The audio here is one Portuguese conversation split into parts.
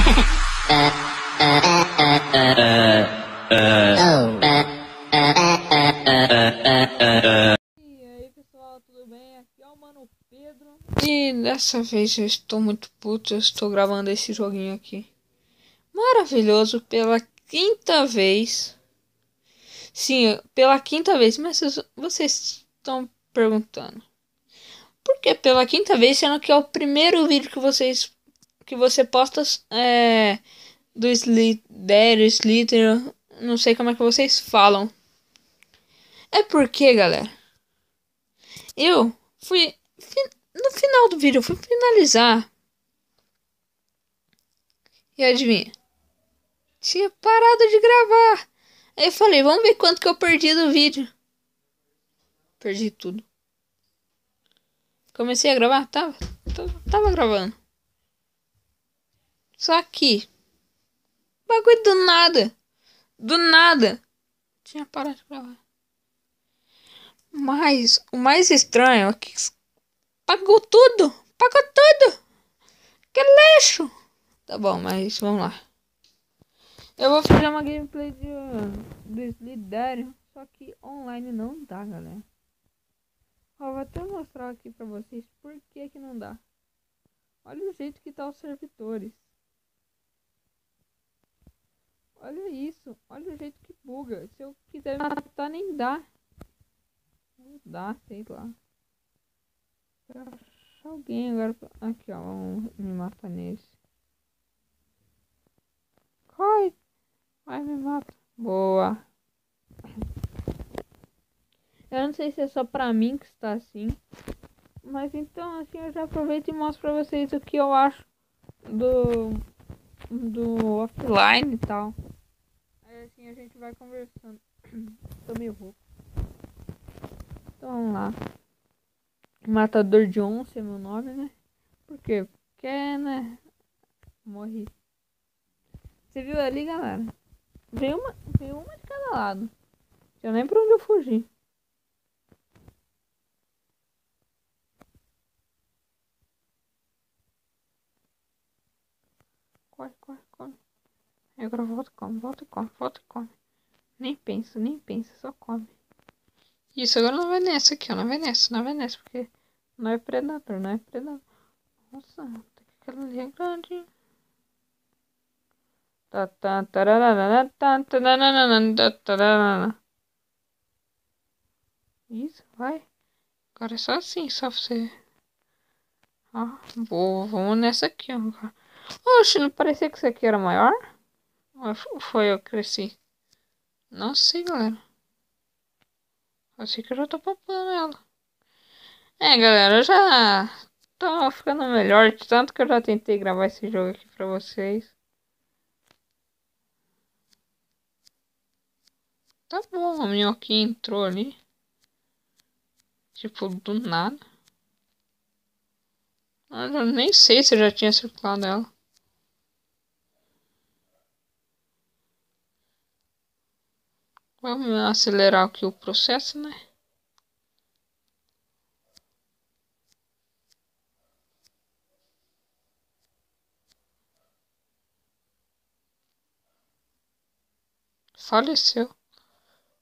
E aí pessoal, tudo bem? Aqui é o Mano Pedro. E dessa vez eu estou muito puto, eu estou gravando esse joguinho aqui. Maravilhoso pela quinta vez. Sim, pela quinta vez, mas vocês estão perguntando. Por que pela quinta vez, sendo que é o primeiro vídeo que você posta do Slither, não sei como é que vocês falam. É porque, galera, eu fui no final do vídeo, eu fui finalizar. E adivinha? Tinha parado de gravar. Aí eu falei, vamos ver quanto que eu perdi do vídeo. Perdi tudo. Comecei a gravar, tava gravando. Só que, bagulho do nada, tinha parado de gravar. Mas o mais estranho é que pagou tudo. Que lixo. Tá bom, mas vamos lá. Eu vou fazer uma gameplay do Slither, só que online não dá, galera. Ó, vou até mostrar aqui pra vocês por que não dá. Olha o jeito que tá os servidores. Olha isso, olha o jeito que buga. Se eu quiser matar, nem dá. Não dá, sei lá. Pra achar alguém agora. Aqui, ó, vamos me matar nesse. Corre! Vai, me mata. Boa. Eu não sei se é só pra mim que está assim. Mas então, assim, eu já aproveito e mostro pra vocês o que eu acho do offline e tal. Aí assim a gente vai conversando. Tô meio rouco. Então vamos lá. Matador de onça é meu nome, né? Por quê? Porque, né? Morri. Você viu ali, galera? Veio uma de cada lado. Eu nem pra onde eu fugi. Corre. Aí agora volta e come. Nem pensa, só come. Isso, agora não vai nessa aqui, ó. Não vai nessa, porque não é predador. Nossa, aquela ali é grande. Isso, vai. Agora é só assim, só você. Ó, vamos nessa aqui, ó. Oxe, não parecia que isso aqui era maior? Ou foi eu que cresci? Não sei, galera. Eu sei que eu já tô papando ela. Galera, eu já tô ficando melhor. De tanto que eu já tentei gravar esse jogo aqui pra vocês. Tá bom, a minhoquinha entrou ali. Tipo, do nada. Eu nem sei se eu já tinha circulado ela. Vamos acelerar aqui o processo, né? Faleceu.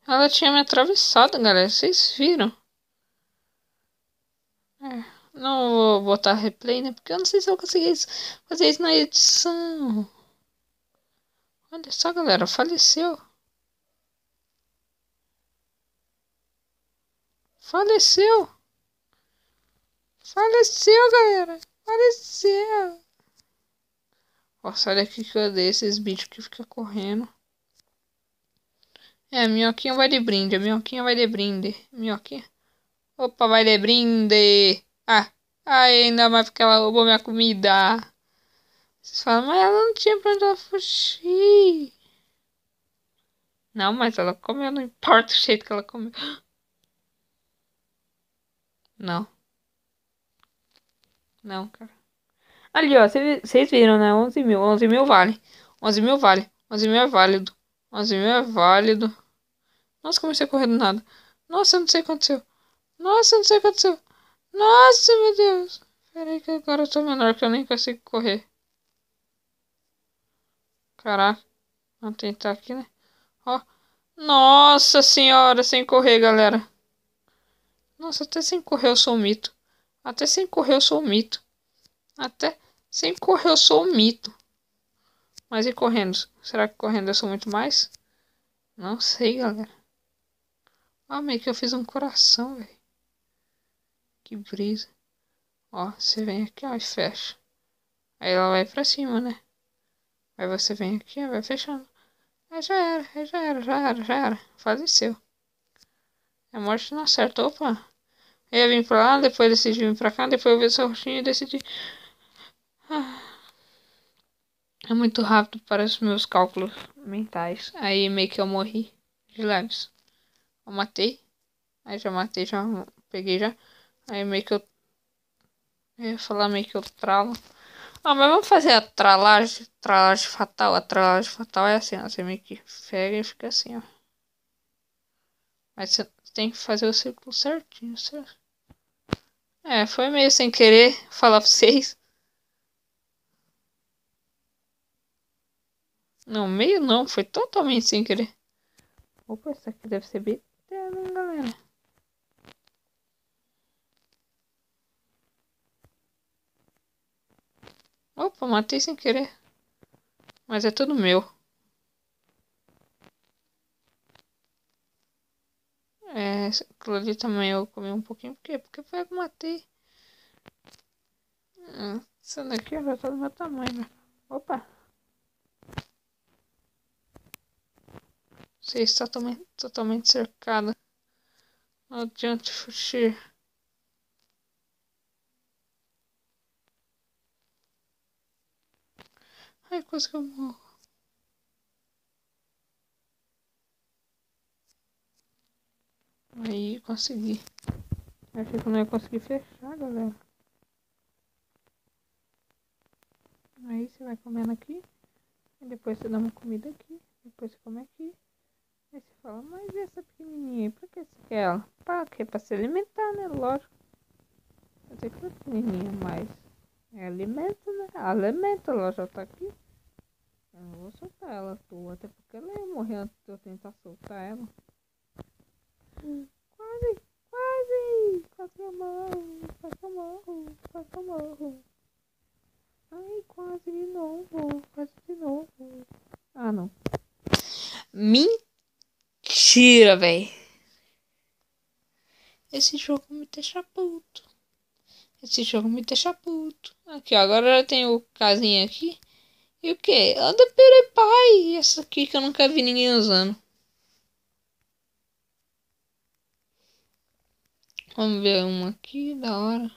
Ela tinha me atravessado, galera. Vocês viram? Não vou botar replay, né? Porque eu não sei se eu consegui fazer isso na edição. Olha só, galera. Faleceu. Faleceu, galera. Faleceu. Nossa, olha aqui que eu odeio esses bichos que ficam correndo. A minhoquinha vai de brinde. Minhoquinha. Opa, vai de brinde. Ainda mais porque ela roubou minha comida. Vocês falam, mas ela não tinha pra onde ela fugir. Não, mas ela comeu, não importa o jeito que ela comeu. Não. Não, cara. Ali, ó, vocês viram, né? 11 mil. 11 mil vale. 11 mil vale. 11 mil é válido. 11 mil é válido. Nossa, comecei a correr do nada. Nossa, eu não sei o que aconteceu. Nossa, meu Deus. Pera aí que agora eu tô menor que eu nem consigo correr. Caraca. Vamos tentar aqui, né? Ó. Nossa senhora, sem correr, galera. Nossa, até sem correr eu sou um mito. Até sem correr eu sou um mito. Até sem correr eu sou um mito. Mas e correndo? Será que correndo eu sou muito mais? Não sei, galera. Ah, meio que eu fiz um coração, velho. Que brisa. Ó, você vem aqui, ó, e fecha. Aí ela vai pra cima, né? Aí você vem aqui, ó, vai fechando. Aí já era, aí já era, já era, já era. Faleceu. A morte não acerta. Opa. Eu ia vir pra lá, depois decidi vir pra cá, depois eu vi essa roxinha e decidi. Ah, é muito rápido para os meus cálculos mentais. Aí meio que eu morri de leves. Eu matei. Aí já matei, já peguei já. Aí meio que eu ia falar meio que eu tralo. Ah, mas vamos fazer a tralagem, tralagem fatal. A tralagem fatal é assim, ó. Você meio que pega e fica assim, ó. Mas você tem que fazer o círculo certinho, certo? É, foi meio sem querer falar pra vocês. Não, meio não, foi totalmente sem querer. Opa, isso aqui deve ser BT, hein, galera? Opa, matei sem querer. Mas é tudo meu. É, aquilo ali também eu comi um pouquinho. Por quê? Porque foi eu que matei. Isso daqui já tá do meu tamanho, né? Opa. Você está totalmente cercada. Não adianta fugir. Ai, quase que eu morro. Aí, consegui. Achei que eu não ia conseguir fechar, galera. Aí você vai comendo aqui. E depois você dá uma comida aqui. Depois você come aqui. Aí você fala, mas e essa pequenininha aí? Pra que você quer ela? Pra quê? Pra se alimentar, né? Lógico. Eu sei que ela é pequenininha, mas é alimento, né? Alimento, ela já tá aqui. Eu não vou soltar ela à toa, até porque ela ia morrer antes de eu tentar soltar ela. Quase, quase que eu morro, quase que eu morro, quase que eu morro. Ai, quase de novo, quase de novo. Ah, não. Mentira, véi. Esse jogo me deixa puto. Esse jogo me deixa puto. Aqui, ó, agora eu tenho o casinha aqui. E o que? Anda PewDiePie. Essa aqui que eu nunca vi ninguém usando. Vamos ver uma aqui, da hora.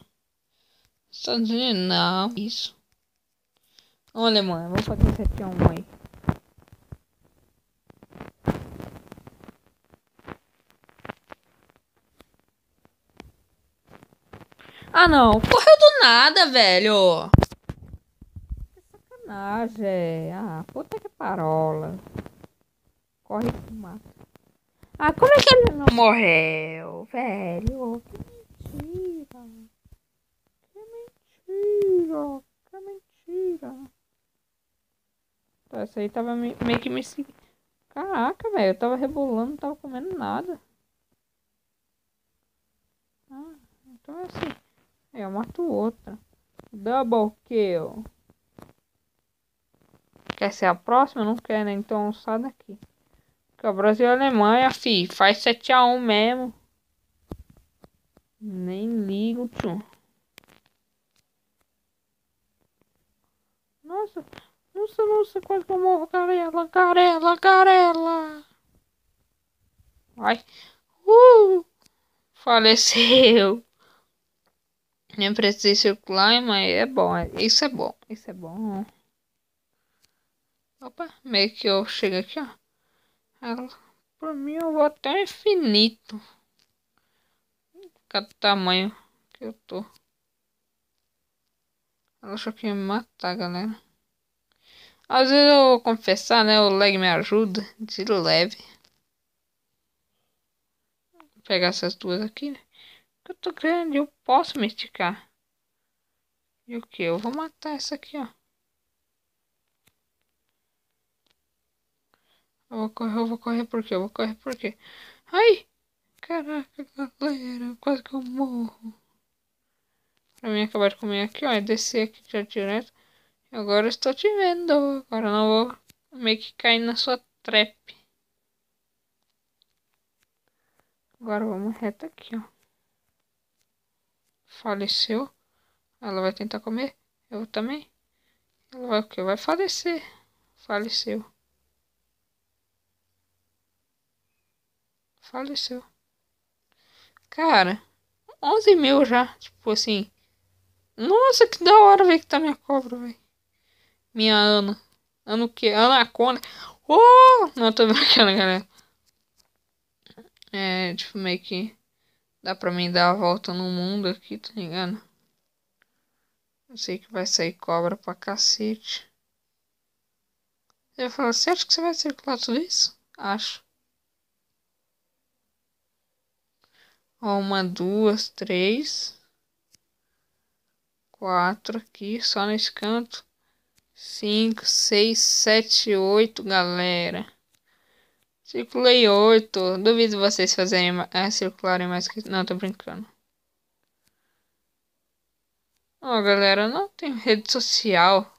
Estados Unidos, não. Isso. Vamos, Alemanha. Vamos fazer 7x1 aí. Ah, não. Correu do nada, velho. Que sacanagem. Ah, puta que parola. Corre que mata. Ah, como é que ele não morreu, velho? Que mentira. Que mentira. Que mentira. Tá, essa aí tava meio que me seguindo. Caraca, velho. Eu tava rebolando, não tava comendo nada. Ah, então é assim. Aí eu mato outra. Double kill. Quer ser a próxima? Não quer, né? Então sai daqui. Porque o Brasil e a Alemanha, fi. Faz 7x1 mesmo. Nem ligo, tio. Nossa. Nossa, nossa. Quase que eu morro. Garela, garela, garela. Ai. Faleceu. Nem precisei circular, mas é bom. Isso é bom. Isso é bom. Opa, meio que eu chego aqui, ó. Ela, por mim eu vou até o infinito. Cada tamanho que eu tô. Ela achou que ia me matar, galera. Às vezes eu vou confessar, né? O lag me ajuda. De leve. Vou pegar essas duas aqui, né? Eu tô grande, eu posso me esticar. E o que? Eu vou matar essa aqui, ó. Eu vou correr por quê? Eu vou correr por quê? Ai! Caraca, galera, quase que eu morro. Pra mim acabar de comer aqui, ó, e descer aqui já direto. Agora eu estou te vendo. Agora eu não vou meio que cair na sua trap. Agora vamos reto aqui, ó. Faleceu. Ela vai tentar comer. Eu também. Ela vai o quê? Vai falecer. Faleceu. Faleceu. Cara, 11 mil já. Tipo assim. Nossa, que da hora, velho, que tá minha cobra, velho. Minha Ana. Ana o quê? Anaconda. Oh! Não, tô brincando, galera. É, tipo, meio que dá pra mim dar a volta no mundo aqui, tá ligado? Eu sei que vai sair cobra pra cacete. Eu falo, você acha que você vai circular tudo isso? Acho. Ó, uma, duas, três. Quatro aqui, só nesse canto. 5, 6, 7, 8, galera. Circulei 8. Duvido vocês fazerem circularem mais que. Não, tô brincando. Ó, galera, eu não tenho rede social.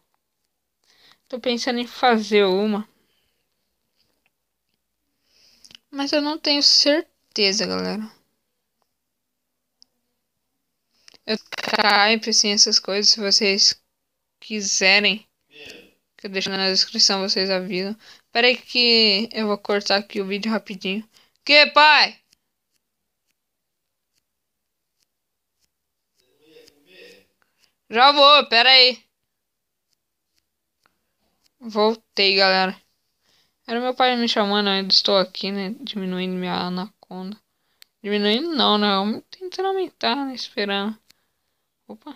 Tô pensando em fazer uma. Mas eu não tenho certeza, galera. Eu Skype, assim, essas coisas, se vocês quiserem. Que eu deixo na descrição, vocês avisam. Pera aí que eu vou cortar aqui o vídeo rapidinho. Que, pai? Já vou, pera aí. Voltei, galera. Era meu pai me chamando, eu ainda estou aqui, né? Diminuindo minha anaconda. Diminuindo não, né? Tentando aumentar, né? Esperando. Opa,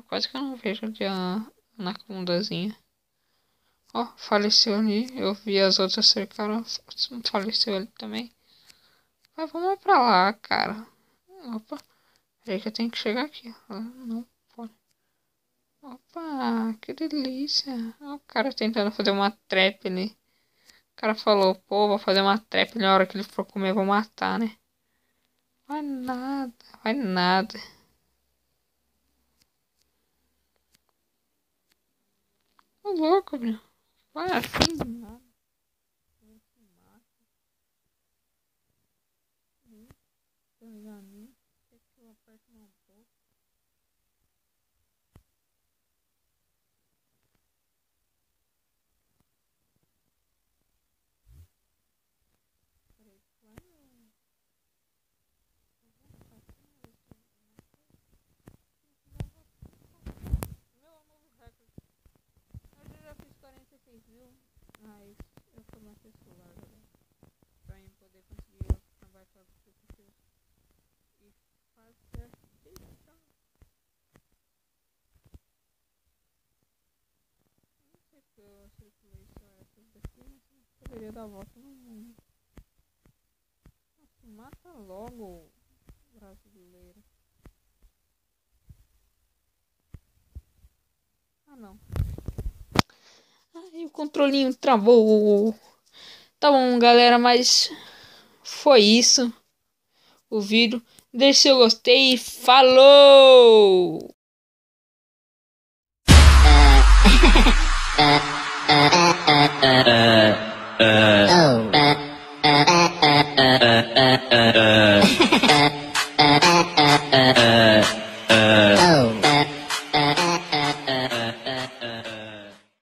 quase que eu não vejo ali a anacondazinha. Ó, faleceu ali. Eu vi as outras cercaram. Faleceu ali também. Mas vamos pra lá, cara. Opa, peraí que eu tenho que chegar aqui. Não pode. Opa, que delícia. Ó, o cara tentando fazer uma trap ali. O cara falou, pô, vou fazer uma trap na hora que ele for comer, eu vou matar, né? Vai nada, vai nada. Ô louco, meu. Vai assim, nada. Eu já fiz 46 mil, mas eu comecei a celular, galera. Pra mim poder conseguir abaixar os executivos e fazer isso. Não sei porque eu circulei só essas daqui, mas eu poderia dar a volta no mundo. Nossa, mata logo, brasileiro. Ah, não. Ai, o controlinho travou. Tá bom, galera, mas foi isso. O vídeo. Deixe seu gostei e falou! Oh.